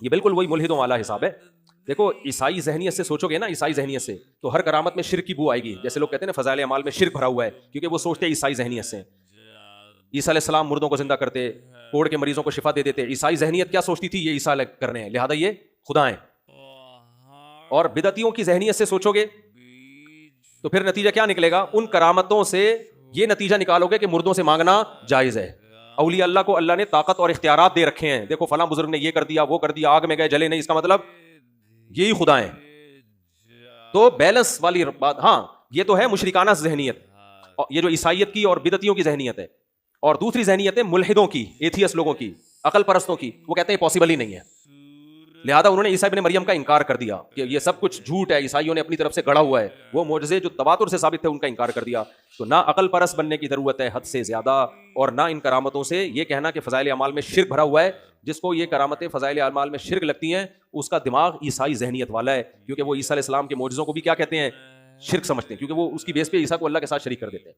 یہ بالکل وہی ملحدوں والا حساب ہے. دیکھو عیسائی ذہنیت سے سوچو گے نا, عیسائی ذہنیت سے, تو ہر کرامت میں شرک کی بو آئے گی. جیسے لوگ کہتے ہیں نا فضائل اعمال میں شرک بھرا ہوا ہے, کیونکہ وہ سوچتے ہیں عیسائی ذہنیت سے. عیسیٰ علیہ السلام مردوں کو زندہ کرتے, کوڑ کے مریضوں کو شفا دے دیتے. عیسائی ذہنیت کیا سوچتی تھی؟ یہ عیسیٰ کر رہے ہیں لہذا یہ خدا ہیں. اور بدعتیوں کی ذہنیت سے سوچو گے تو پھر نتیجہ کیا نکلے گا؟ ان کرامتوں سے یہ نتیجہ نکالو گے کہ مردوں سے مانگنا جائز ہے. اولیاء اللہ کو اللہ نے طاقت اور اختیارات دے رکھے ہیں. دیکھو فلاں بزرگ نے یہ کر دیا, وہ کر دیا, آگ میں گئے جلے نہیں, اس کا مطلب یہی خدا ہیں. تو بیلنس والی بات. ہاں یہ تو ہے مشرکانہ ذہنیت, یہ جو عیسائیت کی اور بدعتیوں کی ذہنیت ہے. اور دوسری ذہنیت ہے ملحدوں کی, ایتھیس لوگوں کی, عقل پرستوں کی. وہ کہتے ہیں پاسبل ہی نہیں ہے, لہذا انہوں نے عیسیٰ ابن مریم کا انکار کر دیا کہ یہ سب کچھ جھوٹ ہے, عیسائیوں نے اپنی طرف سے گڑھا ہوا ہے. وہ معجزے جو تواتر سے ثابت تھے ان کا انکار کر دیا. تو نہ عقل پرست بننے کی ضرورت ہے حد سے زیادہ, اور نہ ان کرامتوں سے یہ کہنا کہ فضائل اعمال میں شرک بھرا ہوا ہے. جس کو یہ کرامتیں فضائل اعمال میں شرک لگتی ہیں اس کا دماغ عیسائی ذہنیت والا ہے, کیونکہ وہ عیسیٰ علیہ السلام کے معجزوں کو بھی کیا کہتے ہیں؟ شرک سمجھتے ہیں, کیونکہ وہ اس کی بیس پہ عیسیٰ کو اللہ کے ساتھ شریک کر دیتے ہیں.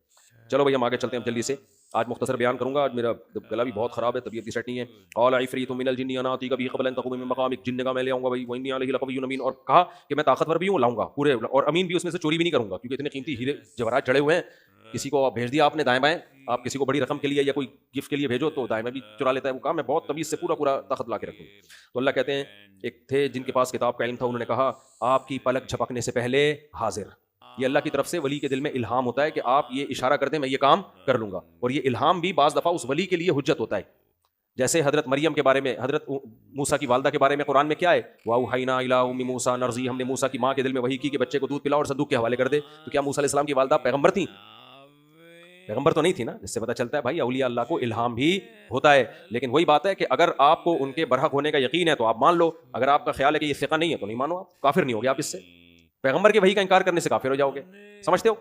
چلو بھائی ہم آگے چلتے ہیں جلدی سے. آج مختصر بیان کروں گا, آج میرا گلا بھی بہت خراب ہے, طبیعت بھی سیٹ نہیں ہے. قال عفریت من الجن انا آتیک به قبل ان تقوم من مقامک, جن کا میں لے آؤں گا بھائی, وانی علیہ لقوی امین, اور کہا کہ میں طاقتور بھی ہوں, لاؤں گا پورے, اور امین بھی, اس میں سے چوری بھی نہیں کروں گا, کیونکہ اتنے قیمتی ہیرے جواہرات چڑھے ہوئے ہیں. کسی کو بھیج دیا آپ نے دائیں بائیں, آپ کسی کو بڑی رقم کے لیے یا کوئی گفٹ کے لیے بھیجو تو دائیں میں بھی چرا لیتا ہے. وہ کہا میں بہت تمیز سے پورا طاقت لا کے رکھوں. تو اللہ کہتے ہیں ایک تھے جن کے پاس کتاب کا علم تھا, انہوں نے کہا آپ کی پلک جھپکنے سے پہلے حاضر. یہ اللہ کی طرف سے ولی کے دل میں الہام ہوتا ہے کہ آپ یہ اشارہ کر دیں میں یہ کام کر لوں گا. اور یہ الہام بھی بعض دفعہ اس ولی کے لیے حجت ہوتا ہے. جیسے حضرت مریم کے بارے میں, حضرت موسیٰ کی والدہ کے بارے میں قرآن میں کیا ہے؟ وَأَوْحَيْنَا إِلَىٰ أُمِّ مُوسَىٰ نَرْضِعُهُ, ہم نے موسیٰ کی ماں کے دل میں وحی کی کہ بچے کو دودھ پلاؤ اور صندوق کے حوالے کر دے. تو کیا موسیٰ علیہ السلام کی والدہ پیغمبر تھیں؟ پیغمبر تو نہیں تھی نا. جس سے پتہ چلتا ہے بھائی اولیاء اللہ کو الہام بھی ہوتا ہے. لیکن وہی بات ہے کہ اگر آپ کو ان کے برحق ہونے کا یقین ہے تو آپ مان لو, اگر آپ کا خیال ہے کہ یہ ثقہ نہیں ہے تو نہیں مانو, آپ کافر نہیں ہوگے. آپ اس سے پیغمبر کے وحی کا انکار کرنے سے کافر ہو جاؤ گے, سمجھتے ہو؟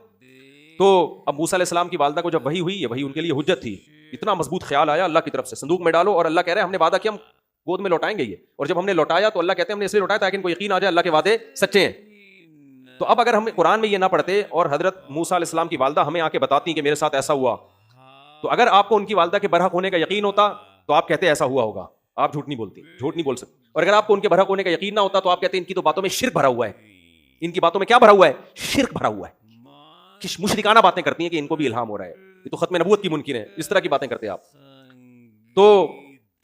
تو اب موسیٰ علیہ السلام کی والدہ کو جب وحی ہوئی, یہ وحی ان کے لیے حجت تھی. اتنا مضبوط خیال آیا اللہ کی طرف سے, صندوق میں ڈالو, اور اللہ کہہ رہے ہیں ہم نے وعدہ کیا ہم گود میں لوٹائیں گے یہ. اور جب ہم نے لوٹایا تو اللہ کہتے ہیں ہم نے اس لیے لوٹایا تاکہ ان کو یقین آ جائے اللہ کے وعدے سچے ہیں. تو اب اگر ہم قرآن میں یہ نہ پڑھتے اور حضرت موسیٰ علیہ السلام کی والدہ ہمیں آ کے بتاتی کہ میرے ساتھ ایسا ہوا, تو اگر آپ کو ان کی والدہ کے برحق ہونے کا یقین ہوتا تو آپ کہتے ایسا ہوا ہوگا. آپ جھوٹ نہیں بولتی, جھوٹ نہیں بول سکتے. اور اگر آپ کو ان کے برحق ہونے کا یقین نہ ہوتا تو آپ کہتے ان کی تو باتوں میں شرک بھرا ہوا ہے. ان کی باتوں میں کیا بھرا ہوا ہے؟ شرک بھرا ہوا ہے. مشرکانہ باتیں کرتی ہیں کہ ان کو بھی الہام ہو رہا ہے, یہ تو ختم نبوت کی ممکن ہے. اس طرح کی باتیں کرتے ہیں آپ. تو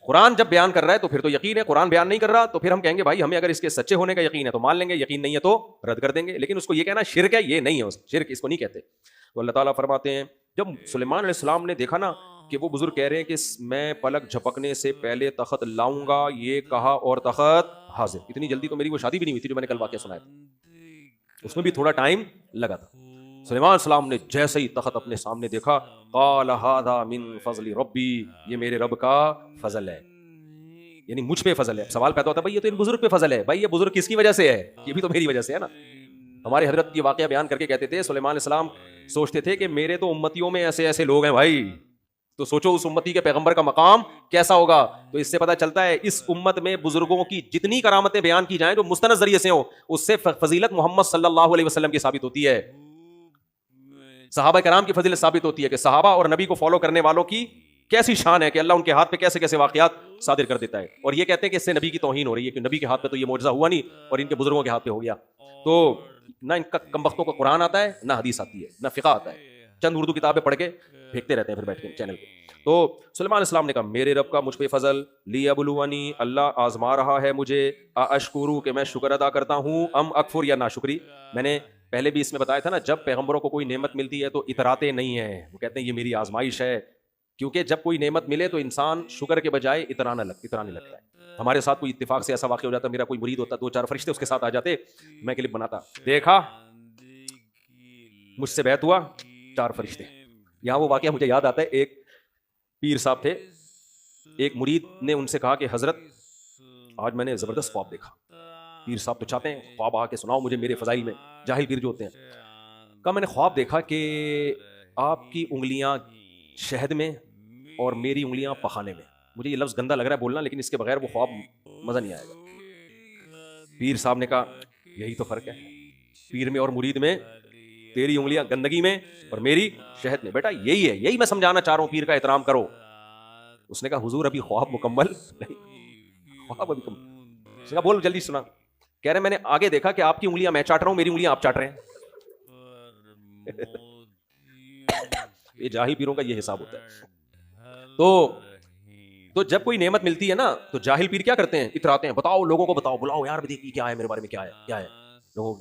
قرآن جب بیان کر رہا ہے تو پھر تو یقین ہے, قرآن بیان نہیں کر رہا تو پھر ہم کہیں گے بھائی ہمیں اگر اس کے سچے ہونے کا یقین ہے تو مان لیں گے, یقین نہیں ہے تو رد کر دیں گے. لیکن اس کو یہ کہنا شرک ہے, یہ نہیں ہے, شرک اس کو نہیں کہتے. تو اللہ تعالیٰ فرماتے ہیں جب سلیمان علیہ السلام نے دیکھا نا کہ وہ بزرگ کہہ رہے ہیں کہ میں پلک جھپکنے سے پہلے تخت لاؤں گا, یہ کہا اور تخت حاضر. اتنی جلدی تو میری وہ شادی بھی نہیں ہوئی تھی جو میں نے کل واقعہ سنایا تھا, اس میں بھی تھوڑا ٹائم لگا تھا. سلیمان علیہ السلام نے جیسے ہی تخت اپنے سامنے دیکھا, قال ھذا من فضل ربی, یہ میرے رب کا فضل ہے, یعنی مجھ پہ فضل ہے. سوال پیدا ہوتا ہے بھائی یہ تو ان بزرگ پہ فضل ہے, بھائی یہ بزرگ کس کی وجہ سے ہے؟ یہ بھی تو میری وجہ سے ہے نا. ہمارے حضرت یہ واقعہ بیان کر کے کہتے تھے سلیمان علیہ السلام سوچتے تھے کہ میرے تو امتیوں میں ایسے ایسے لوگ ہیں بھائی, تو سوچو اس امتی کے پیغمبر کا مقام کیسا ہوگا. تو اس سے پتہ چلتا ہے اس امت میں بزرگوں کی جتنی کرامتیں بیان کی جائیں جو مستند ذریعے سے ہوں, اس سے فضیلت محمد صلی اللہ علیہ وسلم کی ثابت ہوتی ہے. صحابہ کرام کی فضیلت ثابت ہوتی ہے کہ صحابہ اور نبی کو فالو کرنے والوں کی کیسی شان ہے کہ اللہ ان کے ہاتھ پہ کیسے کیسے واقعات صادر کر دیتا ہے. اور یہ کہتے ہیں کہ اس سے نبی کی توہین ہو رہی ہے کہ نبی کے ہاتھ پہ تو یہ معجزہ ہوا نہیں اور ان کے بزرگوں کے ہاتھ پہ ہو گیا. تو نہ ان کا کمبختوں کو قرآن آتا ہے, نہ حدیث آتی ہے, نہ فقہ آتا ہے, چند اردو کتابیں پڑھ کے پھینکتے رہتے ہیں پھر بیٹھ کے چینل پہ. تو سلیمان علیہ السلام نے کہا میرے رب کا مجھ پہ فضل, لیبلونی, اللہ آزما رہا ہے مجھے, اشکرو کہ میں شکر ادا کرتا ہوں, ام اکفر یا ناشکری. میں نے پہلے بھی اس میں بتایا تھا نا, جب پیغمبروں کو کوئی نعمت ملتی ہے تو اتراتے نہیں ہیں, وہ کہتے ہیں یہ میری آزمائش ہے. کیونکہ جب کوئی نعمت ملے تو انسان شکر کے بجائے اترانے لگتا ہے. ہمارے ساتھ کوئی اتفاق سے ایسا واقع ہو جاتا, میرا کوئی مرید ہوتا, 2-4 فرشتے اس کے ساتھ آ جاتے, میں کلپ بناتا, دیکھا مجھ سے بیعت ہوا 4 فرشتے. یہاں وہ واقعہ مجھے یاد آتا ہے, ایک پیر صاحب تھے, ایک مرید نے ان سے کہا کہ حضرت آج میں نے زبردست خواب دیکھا. پیر صاحب تو چاہتے ہیں خواب آ کے سناؤ مجھے میرے فضائل میں, جاہل پیر جو ہوتے ہیں. کہا میں نے خواب دیکھا کہ آپ کی انگلیاں شہد میں اور میری انگلیاں پخانے میں. مجھے یہ لفظ گندا لگ رہا ہے بولنا, لیکن اس کے بغیر وہ خواب مزہ نہیں آئے گا. پیر صاحب نے کہا یہی تو فرق ہے پیر میں اور مرید میں, تیری انگلیاں گندگی میں اور میری شہد میں. بیٹا یہی ہے, یہی میں سمجھانا چاہ رہا ہوں, پیر کا احترام کرو. اس نے کہا حضور ابھی خواب مکمل نہیں, خواب ابھی اس نے کہا بول جلدی سنا. کہہ رہے میں نے آگے دیکھا کہ آپ کی انگلیاں میں چاٹ رہا ہوں, میری انگلیاں آپ چاٹ رہے ہیں. یہ جاہل پیروں کا یہ حساب ہوتا ہے. تو جب کوئی نعمت ملتی ہے نا تو جاہل پیر کیا کرتے ہیں, اتراتے ہیں, بتاؤ لوگوں کو بتاؤ, بلاؤ یار دیکھیے کیا ہے میرے بارے میں, کیا ہے کیا ہے لوگوں.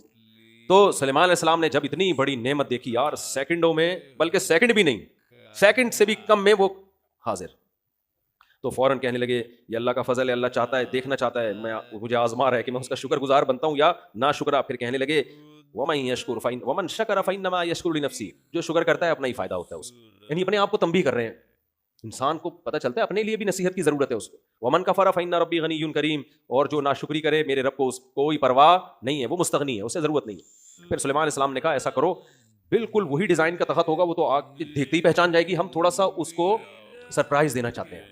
تو سلیمان علیہ السلام نے جب اتنی بڑی نعمت دیکھی یار, سیکنڈوں میں, بلکہ سیکنڈ بھی نہیں, سیکنڈ سے بھی کم میں وہ حاضر, تو فوراً کہنے لگے یہ اللہ کا فضل ہے, اللہ چاہتا ہے, دیکھنا چاہتا ہے, میں مجھے آزما رہا ہے کہ میں اس کا شکر گزار بنتا ہوں یا نا شکرا. پھر کہنے لگے وَمَن يَشْكُرْ وَمَن شَكَرَ فَإِنَّمَا يَشْكُرُ لِنَفْسِهِ, جو شکر کرتا ہے اپنا ہی فائدہ ہوتا ہے اس کو, یعنی اپنے آپ کو تنبیہ کر رہے ہیں. انسان کو پتہ چلتا ہے اپنے لیے بھی نصیحت کی ضرورت ہے اس کو. وَمَن كَفَرَ فَإِنَّ رَبِّي غَنِيٌّ كَرِيمٌ, اور جو ناشکری کرے میرے رب کو اس کوئی پرواہ نہیں ہے, وہ مستغنی ہے, اسے ضرورت نہیں ہے. پھر سلیمان علیہ السلام نے کہا ایسا کرو, بالکل وہی ڈیزائن کا تخت ہوگا, وہ تو آگ دیکھتے ہی پہچان جائے گی, ہم تھوڑا سا اس کو سرپرائز دینا چاہتے ہیں,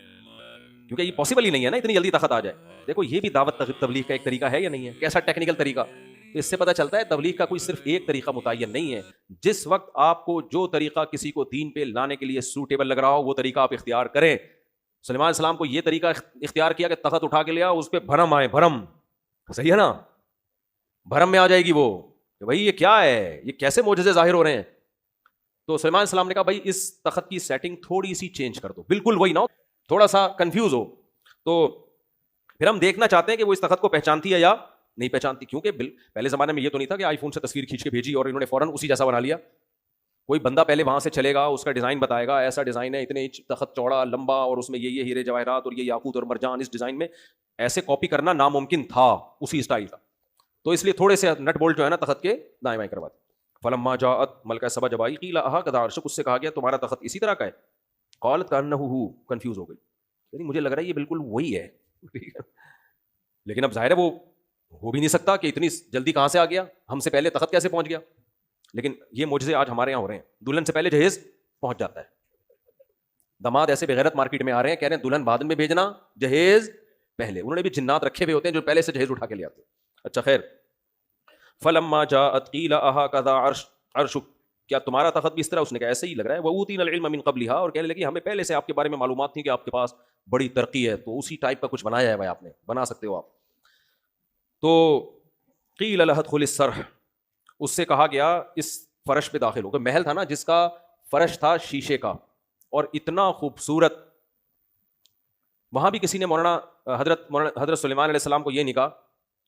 کیونکہ یہ پاسبل ہی نہیں ہے نا اتنی جلدی تخت آ جائے. دیکھو یہ بھی دعوت تبلیغ کا ایک طریقہ ہے یا نہیں ہے, کیسا ٹیکنیکل طریقہ. تو اس سے پتہ چلتا ہے تبلیغ کا کوئی صرف ایک طریقہ متعین نہیں ہے. جس وقت آپ کو جو طریقہ کسی کو دین پہ لانے کے لیے سوٹیبل لگ رہا ہو وہ طریقہ آپ اختیار کریں. سلیمان علیہ السلام کو یہ طریقہ اختیار کیا کہ تخت اٹھا کے لیا, اس پہ بھرم آئے, بھرم, صحیح ہے نا, بھرم میں آ جائے گی وہ کہ بھائی یہ کیا ہے, یہ کیسے معجزے ظاہر ہو رہے ہیں. تو سلیمان علیہ السلام نے کہا بھائی اس تخت کی سیٹنگ تھوڑی سی چینج کر دو, بالکل وہی نہ ہو, تھوڑا سا کنفیوز ہو. تو پھر ہم دیکھنا چاہتے ہیں کہ وہ اس تخت کو پہچانتی ہے یا نہیں پہچانتی, کیونکہ پہلے زمانے میں یہ تو نہیں تھا کہ آئی فون سے تصویر کھینچ کے بھیجی اور انہوں نے فوراً اسی جیسا بنا لیا. کوئی بندہ پہلے وہاں سے چلے گا, اس کا ڈیزائن بتائے گا, ایسا ڈیزائن ہے, اتنے تخت چوڑا لمبا, اور اس میں یہ ہیرے جواہرات اور یہ یاقوت اور مرجان اس ڈیزائن میں, ایسے کاپی کرنا ناممکن تھا اسی اسٹائل کا. تو اس لیے تھوڑے سے نٹ بولٹ جو ہے نا تخت کے دائیں بائیں کروا دیں. فلما جاءت, ملکہ سبا جب آئی, قیل اہکذا عرشک, اس سے کہا گیا تمہارا تخت اسی طرح کا ہے. قالت کانہ ہو, کنفیوز ہو گئی, یعنی مجھے لگ رہا ہے یہ بالکل وہی ہے. لیکن اب ظاہر ہے وہ ہو بھی نہیں سکتا کہ اتنی جلدی کہاں سے آ گیا, ہم سے پہلے تخت کیسے پہنچ گیا. لیکن یہ معجزے آج ہمارے یہاں ہو رہے ہیں, دلہن سے پہلے جہیز پہنچ جاتا ہے. دماد ایسے بغیرت مارکیٹ میں آ رہے ہیں, کہہ رہے ہیں دلہن بعد میں بھیجنا, جہیز پہلے. انہوں نے بھی جنات رکھے ہوئے ہوتے ہیں جو پہلے سے جہیز اٹھا کے لے آتے ہیں. اچھا خیر, فلما جاءت قیل اہکذا عرشک, کیا تمہارا تخت بھی اس طرح, اس نے کہا ایسے ہی لگ رہا ہے. وأوتینا العلم من قبلها, اور کہنے لگی ہمیں پہلے سے آپ کے بارے میں معلومات تھی کہ آپ کے پاس بڑی ترقی ہے, تو اسی ٹائپ کا کچھ بنایا ہے بھائی, آپ نے بنا سکتے ہو آپ. تو قیل لها ادخل الصرح, اس سے کہا گیا اس فرش پہ داخل ہو. کہ محل تھا نا جس کا فرش تھا شیشے کا اور اتنا خوبصورت, وہاں بھی کسی نے حضرت سلیمان علیہ السلام کو یہ نہیں کہا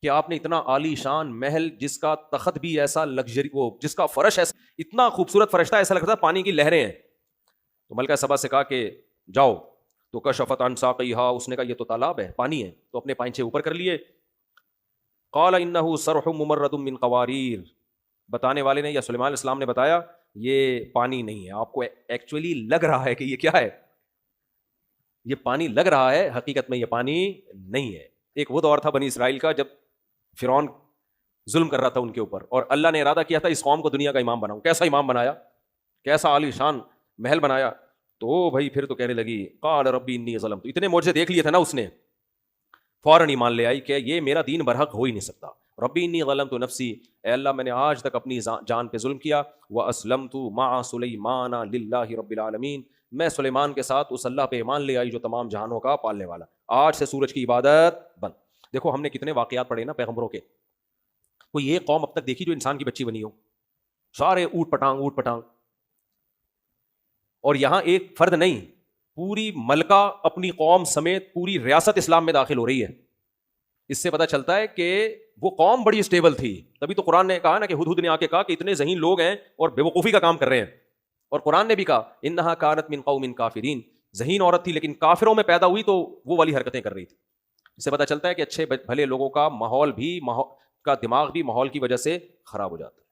کہ آپ نے اتنا عالی شان محل جس کا تخت بھی ایسا لگژری, وہ جس کا فرش ایسا اتنا خوبصورت فرش تھا, ایسا لگتا تھا پانی کی لہریں ہیں. تو ملکہ سبا سے کہا کہ جاؤ, تو کشفت عن ساقیہا, اس نے کہا یہ تو تالاب ہے, پانی ہے, تو اپنے پائنچے اوپر کر لیے. قال انہ صرح ممرد من قواریر, بتانے والے نے یا سلیمان علیہ السلام نے بتایا یہ پانی نہیں ہے, آپ کو ایکچولی لگ رہا ہے کہ یہ کیا ہے, یہ پانی لگ رہا ہے, حقیقت میں یہ پانی نہیں ہے. ایک وہ دور تھا بنی اسرائیل کا جب فرعون ظلم کر رہا تھا ان کے اوپر, اور اللہ نے ارادہ کیا تھا اس قوم کو دنیا کا امام بناؤں. کیسا امام بنایا, کیسا عالی شان محل بنایا. تو بھائی پھر تو کہنے لگی قال ربی انی ظلمت, اتنے معجزے دیکھ لیے تھے نا اس نے, فوراً ایمان لے آئی کہ یہ میرا دین برحق ہو ہی نہیں سکتا. ربی انی ظلمت نفسی, اے اللہ میں نے آج تک اپنی جان پہ ظلم کیا. واسلمت مع سلیمان للہ رب العالمین, میں سلیمان کے ساتھ اس اللہ پہ ایمان لے آئی جو تمام جہانوں کا پالنے والا. آج سے سورج کی عبادت بند. دیکھو ہم نے کتنے واقعات پڑھے نا پیغمبروں کے, کوئی یہ قوم اب تک دیکھی جو انسان کی بچی بنی ہو, سارے اوٹ پٹانگ. اور یہاں ایک فرد نہیں, پوری ملکہ اپنی قوم سمیت پوری ریاست اسلام میں داخل ہو رہی ہے. اس سے پتہ چلتا ہے کہ وہ قوم بڑی اسٹیبل تھی. تبھی تو قرآن نے کہا نا کہ ہدہد نے آ کے کہا کہ اتنے ذہین لوگ ہیں اور بے وقوفی کا کام کر رہے ہیں. اور قرآن نے بھی کہا انہا کانت من قوم کافرین, ذہین عورت تھی لیکن کافروں میں پیدا ہوئی تو وہ والی حرکتیں کر رہی تھی. اس سے پتہ چلتا ہے کہ اچھے بھلے لوگوں کا ماحول بھی کا دماغ بھی ماحول کی وجہ سے خراب ہو جاتا ہے.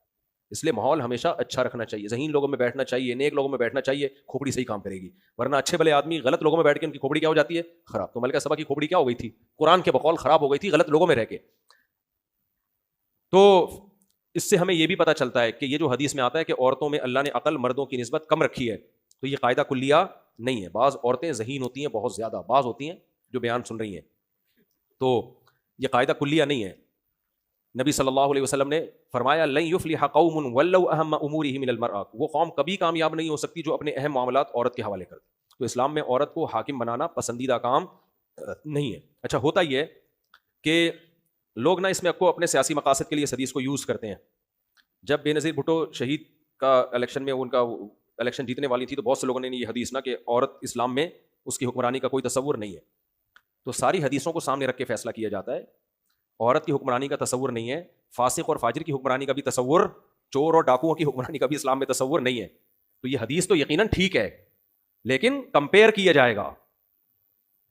اس لیے ماحول ہمیشہ اچھا رکھنا چاہیے, ذہین لوگوں میں بیٹھنا چاہیے, نیک لوگوں میں بیٹھنا چاہیے, کھوپڑی صحیح کام کرے گی. ورنہ اچھے بھلے آدمی غلط لوگوں میں بیٹھ کے ان کی کھوپڑی کیا ہو جاتی ہے, خراب. تو ملکہ سبا کی کھوپڑی کیا ہو گئی تھی, قرآن کے بقول خراب ہو گئی تھی غلط لوگوں میں رہ کے. تو اس سے ہمیں یہ بھی پتہ چلتا ہے کہ یہ جو حدیث میں آتا ہے کہ عورتوں میں اللہ نے عقل مردوں کی نسبت کم رکھی ہے, تو یہ قاعدہ کلیہ نہیں ہے. بعض عورتیں ذہین ہوتی ہیں بہت زیادہ, بعض ہوتی ہیں جو بیان سن رہی ہیں, تو یہ قاعدہ کلیہ نہیں ہے. نبی صلی اللہ علیہ وسلم نے فرمایا لن یفلح قوم ولوا اہم امورہم الی المرأة, وہ قوم کبھی کامیاب نہیں ہو سکتی جو اپنے اہم معاملات عورت کے حوالے کرتی. تو اسلام میں عورت کو حاکم بنانا پسندیدہ کام نہیں ہے. اچھا ہوتا یہ ہے کہ لوگ نا اس میں کو اپنے سیاسی مقاصد کے لیے اس حدیث کو یوز کرتے ہیں. جب بے نظیر بھٹو شہید کا الیکشن میں ان کا الیکشن جیتنے والی تھی تو بہت سے لوگوں نے یہ حدیث نا کہ عورت اسلام میں اس کی حکمرانی کا کوئی تصور نہیں ہے, تو ساری حدیثوں کو سامنے رکھ کے فیصلہ کیا جاتا ہے. عورت کی حکمرانی کا تصور نہیں ہے, فاسق اور فاجر کی حکمرانی کا بھی تصور, چور اور ڈاکوؤں کی حکمرانی کا بھی اسلام میں تصور نہیں ہے. تو یہ حدیث تو یقیناً ٹھیک ہے, لیکن کمپیئر کیا جائے گا.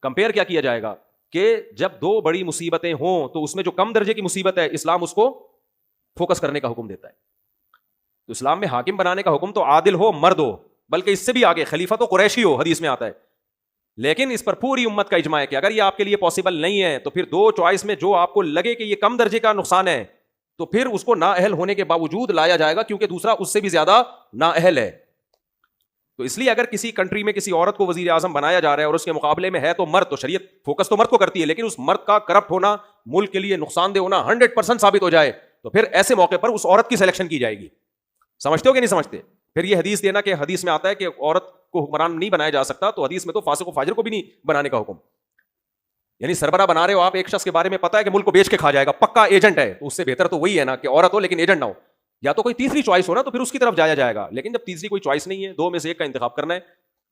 کمپیئر کیا کیا جائے گا کہ جب دو بڑی مصیبتیں ہوں تو اس میں جو کم درجے کی مصیبت ہے اسلام اس کو فوکس کرنے کا حکم دیتا ہے. تو اسلام میں حاکم بنانے کا حکم تو عادل ہو, مرد ہو, بلکہ اس سے بھی آگے خلیفہ تو قریشی ہو, حدیث میں آتا ہے. لیکن اس پر پوری امت کا اجماع ہے کہ اگر یہ آپ کے لیے پاسبل نہیں ہے تو پھر دو چوائس میں جو آپ کو لگے کہ یہ کم درجے کا نقصان ہے تو پھر اس کو نااہل ہونے کے باوجود لایا جائے گا, کیونکہ دوسرا اس سے بھی زیادہ نااہل ہے. تو اس لیے اگر کسی کنٹری میں کسی عورت کو وزیر اعظم بنایا جا رہا ہے اور اس کے مقابلے میں ہے تو مرد, تو شریعت فوکس تو مرد کو کرتی ہے, لیکن اس مرد کا کرپٹ ہونا, ملک کے لیے نقصان دہ ہونا 100% ثابت ہو جائے تو پھر ایسے موقع پر اس عورت کی سلیکشن کی جائے گی. سمجھتے ہو کہ نہیں سمجھتے؟ پھر یہ حدیث دینا کہ حدیث میں آتا ہے کہ عورت کو حکمران نہیں بنایا جا سکتا, تو حدیث میں تو فاسق و فاجر کو بھی نہیں بنانے کا حکم. یعنی سربراہ بنا رہے ہو آپ ایک شخص کے بارے میں پتا ہے کہ ملک کو بیچ کے کھا جائے گا, پکا ایجنٹ ہے, تو اس سے بہتر تو وہی ہے نا کہ عورت ہو لیکن ایجنٹ نہ ہو. یا تو کوئی تیسری چوائس ہو نا تو پھر اس کی طرف جایا جائے گا, لیکن جب تیسری کوئی چوائس نہیں ہے, دو میں سے ایک کا انتخاب کرنا ہے,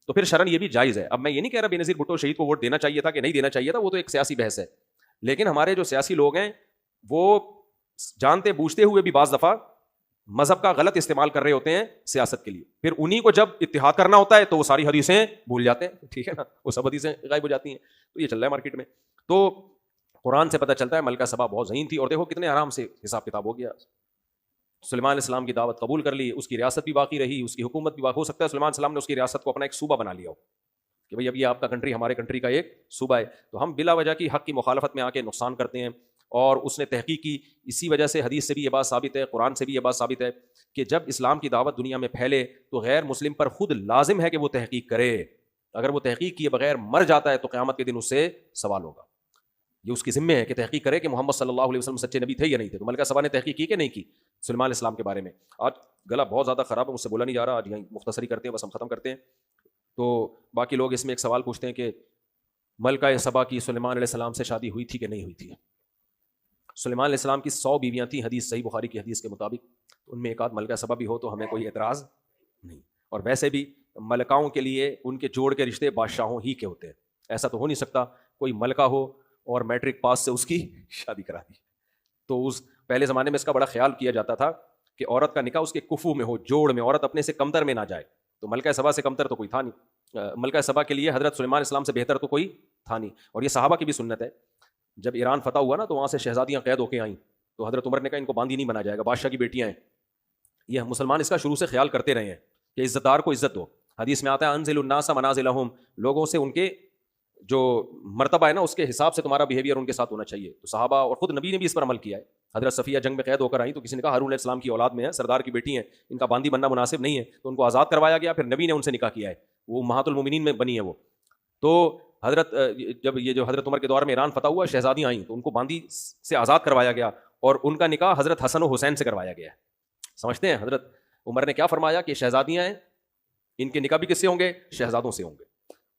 تو پھر شرعن یہ بھی جائز ہے. اب میں یہ نہیں کہہ رہا بے نظیر بھٹو شہید کو ووٹ دینا چاہیے تھا کہ نہیں دینا چاہیے تھا, وہ تو ایک سیاسی بحث ہے. لیکن ہمارے جو سیاسی لوگ ہیں وہ جانتے بوجھتے ہوئے بھی بعض دفعہ مذہب کا غلط استعمال کر رہے ہوتے ہیں سیاست کے لیے. پھر انہی کو جب اتحاد کرنا ہوتا ہے تو وہ ساری حدیثیں بھول جاتے ہیں, ٹھیک ہے نا, وہ سب حدیثیں غائب ہو جاتی ہیں. تو یہ چل رہا ہے مارکیٹ میں. تو قرآن سے پتہ چلتا ہے ملکہ سبا بہت ذہین تھی, اور دیکھو کتنے آرام سے حساب کتاب ہو گیا. سلیمان علیہ السلام کی دعوت قبول کر لی, اس کی ریاست بھی باقی رہی, اس کی حکومت بھی باقی. ہو سکتا ہے سلیمان علیہ السلام نے اس کی ریاست کو اپنا ایک صوبہ بنا لیا ہو کہ بھئی اب یہ آپ کا کنٹری ہمارے کنٹری کا ایک صوبہ ہے. تو ہم بلا وجہ کی حق کی مخالفت میں آ کے نقصان کرتے ہیں, اور اس نے تحقیق کی. اسی وجہ سے حدیث سے بھی یہ بات ثابت ہے, قرآن سے بھی یہ بات ثابت ہے کہ جب اسلام کی دعوت دنیا میں پھیلے تو غیر مسلم پر خود لازم ہے کہ وہ تحقیق کرے. اگر وہ تحقیق کیے بغیر مر جاتا ہے تو قیامت کے دن اس سے سوال ہوگا. یہ اس کی ذمہ ہے کہ تحقیق کرے کہ محمد صلی اللہ علیہ وسلم سچے نبی تھے یا نہیں تھے. تو ملکہ سبا نے تحقیق کی کہ نہیں کی سلیمان علیہ السلام کے بارے میں؟ آج گلا بہت زیادہ خراب ہے, مجھ سے بولا نہیں جا رہا, آج یہیں مختصری کرتے ہیں, بس ہم ختم کرتے ہیں. تو باقی لوگ اس میں ایک سوال پوچھتے ہیں کہ ملکہ سبا کی سلیمان علیہ السلام سے شادی ہوئی تھی کہ نہیں ہوئی تھی؟ سلیمان علیہ السلام کی 100 بیویاں تھیں حدیث صحیح بخاری کی حدیث کے مطابق, ان میں ایک آدھ ملکہ سبا بھی ہو تو ہمیں کوئی اعتراض نہیں. اور ویسے بھی ملکاؤں کے لیے ان کے جوڑ کے رشتے بادشاہوں ہی کے ہوتے ہیں. ایسا تو ہو نہیں سکتا کوئی ملکہ ہو اور میٹرک پاس سے اس کی شادی کرا دی. تو اس پہلے زمانے میں اس کا بڑا خیال کیا جاتا تھا کہ عورت کا نکاح اس کے کفو میں ہو, جوڑ میں, عورت اپنے سے کمتر میں نہ جائے. تو ملکہ سبا سے کمتر تو کوئی تھا نہیں, ملکہ سبا کے لیے حضرت سلیمان علیہ السلام سے بہتر تو کوئی تھا نہیں. اور یہ صحابہ کی بھی سنت ہے. جب ایران فتح ہوا نا تو وہاں سے شہزادیاں قید ہو کے آئیں, تو حضرت عمر نے کہا ان کو باندی نہیں بنا جائے گا, بادشاہ کی بیٹیاں ہیں. یہ مسلمان اس کا شروع سے خیال کرتے رہے ہیں کہ عزت دار کو عزت دو. حدیث میں آتا ہے انزل الناس منازلہم, لوگوں سے ان کے جو مرتبہ ہے نا اس کے حساب سے تمہارا بیہیویئر ان کے ساتھ ہونا چاہیے. تو صحابہ اور خود نبی نے بھی اس پر عمل کیا ہے. حضرت صفیہ جنگ میں قید ہو کر آئیں تو کسی نے کہا ہارون علیہ السلام کی اولاد میں ہے, سردار کی بیٹی ہیں, ان کا باندی بننا مناسب نہیں ہے, تو ان کو آزاد کروایا گیا. پھر نبی نے ان سے نکاح کیا ہے, وہ امہات المومنین میں بنی ہے وہ. تو حضرت جب یہ جو حضرت عمر کے دور میں ایران فتح ہوا, شہزادیاں آئیں تو ان کو باندی سے آزاد کروایا گیا, اور ان کا نکاح حضرت حسن و حسین سے کروایا گیا ہے. سمجھتے ہیں حضرت عمر نے کیا فرمایا کہ شہزادیاں ہیں, ان کے نکاح بھی کس سے ہوں گے؟ شہزادوں سے ہوں گے.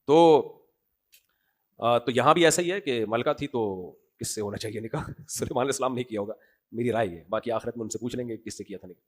تو یہاں بھی ایسا ہی ہے کہ ملکہ تھی تو کس سے ہونا چاہیے نکاح؟ سلیمان علیہ السلام نے کیا ہوگا, میری رائے ہے. باقی آخرت میں ان سے پوچھ لیں گے کس سے کیا تھا نکاح.